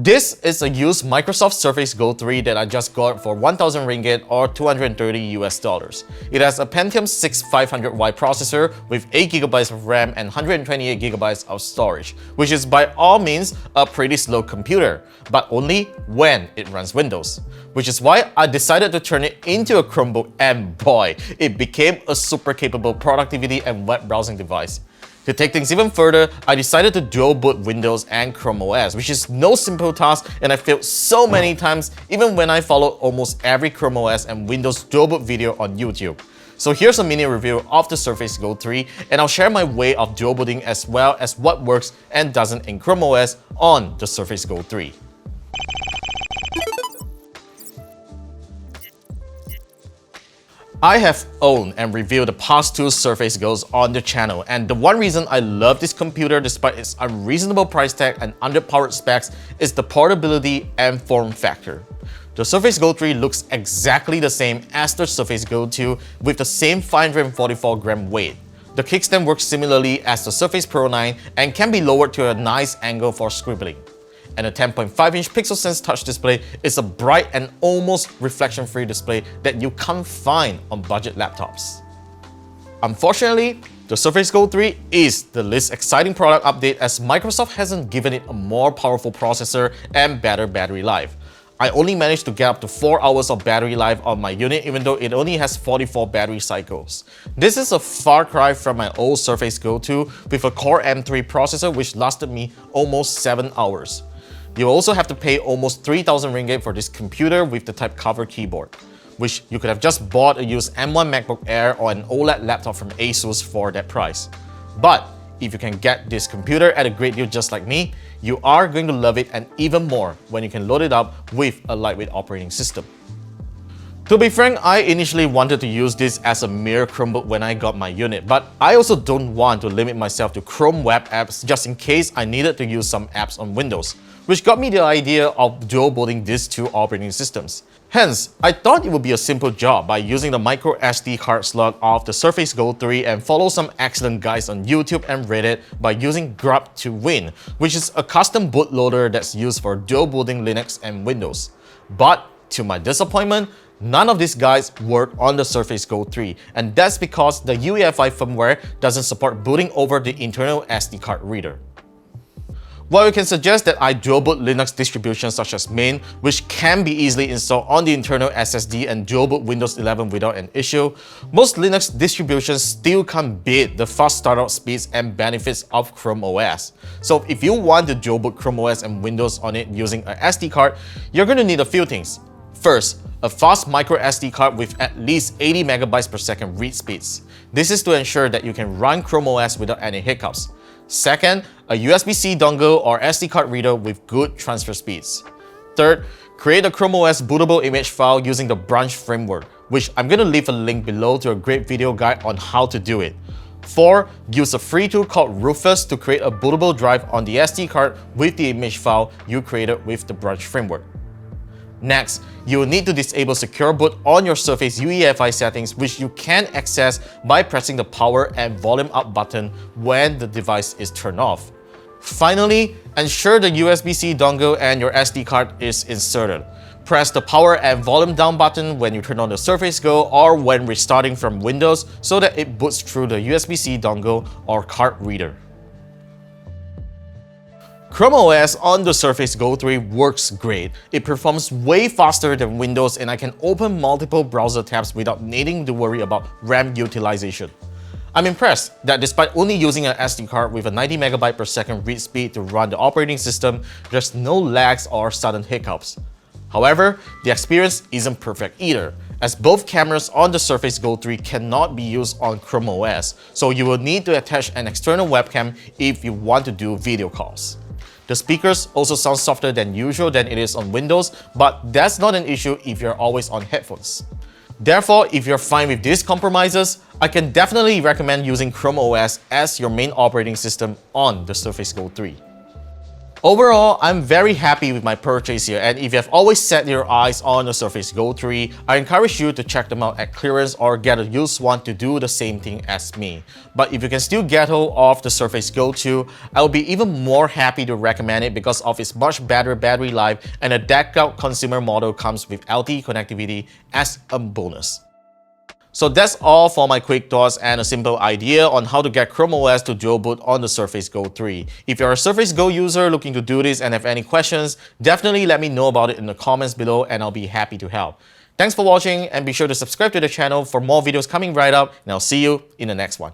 This is a used Microsoft Surface Go 3 that I just got for 1,000 ringgit or 230 US dollars. It has a Pentium 6 500Y processor with 8GB of RAM and 128GB of storage, which is by all means a pretty slow computer, but only when it runs Windows. Which is why I decided to turn it into a Chromebook, and boy, it became a super capable productivity and web browsing device. To take things even further, I decided to dual boot Windows and Chrome OS, which is no simple task, and I failed so many times even when I followed almost every Chrome OS and Windows dual boot video on YouTube. So here's a mini review of the Surface Go 3, and I'll share my way of dual booting as well as what works and doesn't in Chrome OS on the Surface Go 3. I have owned and reviewed the past two Surface Gos on the channel, and the one reason I love this computer despite its unreasonable price tag and underpowered specs is the portability and form factor. The Surface Go 3 looks exactly the same as the Surface Go 2 with the same 544g weight. The kickstand works similarly as the Surface Pro 9 and can be lowered to a nice angle for scribbling. And a 10.5-inch Pixel Sense touch display is a bright and almost reflection-free display that you can't find on budget laptops. Unfortunately, the Surface Go 3 is the least exciting product update as Microsoft hasn't given it a more powerful processor and better battery life. I only managed to get up to 4 hours of battery life on my unit even though it only has 44 battery cycles. This is a far cry from my old Surface Go 2 with a Core M3 processor which lasted me almost 7 hours. You also have to pay almost 3,000 ringgit for this computer with the type cover keyboard, which you could have just bought a used M1 MacBook Air or an OLED laptop from ASUS for that price. But if you can get this computer at a great deal just like me, you are going to love it and even more when you can load it up with a lightweight operating system. To be frank, I initially wanted to use this as a mere Chromebook when I got my unit, but I also don't want to limit myself to Chrome web apps just in case I needed to use some apps on Windows, which got me the idea of dual booting these two operating systems. Hence, I thought it would be a simple job by using the micro SD card slot of the Surface Go 3 and follow some excellent guides on YouTube and Reddit by using Grub to Win, which is a custom bootloader that's used for dual booting Linux and Windows. But to my disappointment, none of these guides work on the Surface Go 3, and that's because the UEFI firmware doesn't support booting over the internal SD card reader. While you can suggest that I dual boot Linux distributions such as Mint, which can be easily installed on the internal SSD and dual boot Windows 11 without an issue, most Linux distributions still can't beat the fast startup speeds and benefits of Chrome OS. So if you want to dual boot Chrome OS and Windows on it using an SD card, you're going to need a few things. First, a fast micro SD card with at least 80 MB per second read speeds. This is to ensure that you can run Chrome OS without any hiccups. Second, a USB-C dongle or SD card reader with good transfer speeds. Third, create a Chrome OS bootable image file using the Branch framework, which I'm going to leave a link below to a great video guide on how to do it. 4. Use a free tool called Rufus to create a bootable drive on the SD card with the image file you created with the Branch framework. Next, you will need to disable Secure Boot on your Surface UEFI settings, which you can access by pressing the power and volume up button when the device is turned off. Finally, ensure the USB-C dongle and your SD card is inserted. Press the power and volume down button when you turn on the Surface Go or when restarting from Windows so that it boots through the USB-C dongle or card reader. Chrome OS on the Surface Go 3 works great. It performs way faster than Windows and I can open multiple browser tabs without needing to worry about RAM utilization. I'm impressed that despite only using an SD card with a 90 MB per second read speed to run the operating system, there's no lags or sudden hiccups. However, the experience isn't perfect either, as both cameras on the Surface Go 3 cannot be used on Chrome OS, so you will need to attach an external webcam if you want to do video calls. The speakers also sound softer than usual than it is on Windows, but that's not an issue if you're always on headphones. Therefore, if you're fine with these compromises, I can definitely recommend using Chrome OS as your main operating system on the Surface Go 3. Overall, I'm very happy with my purchase here, and if you have always set your eyes on the Surface Go 3, I encourage you to check them out at clearance or get a used one to do the same thing as me. But if you can still get hold of the Surface Go 2, I will be even more happy to recommend it because of its much better battery life, and the decked out consumer model comes with LTE connectivity as a bonus. So that's all for my quick thoughts and a simple idea on how to get Chrome OS to dual boot on the Surface Go 3. If you're a Surface Go user looking to do this and have any questions, definitely let me know about it in the comments below and I'll be happy to help. Thanks for watching and be sure to subscribe to the channel for more videos coming right up, and I'll see you in the next one.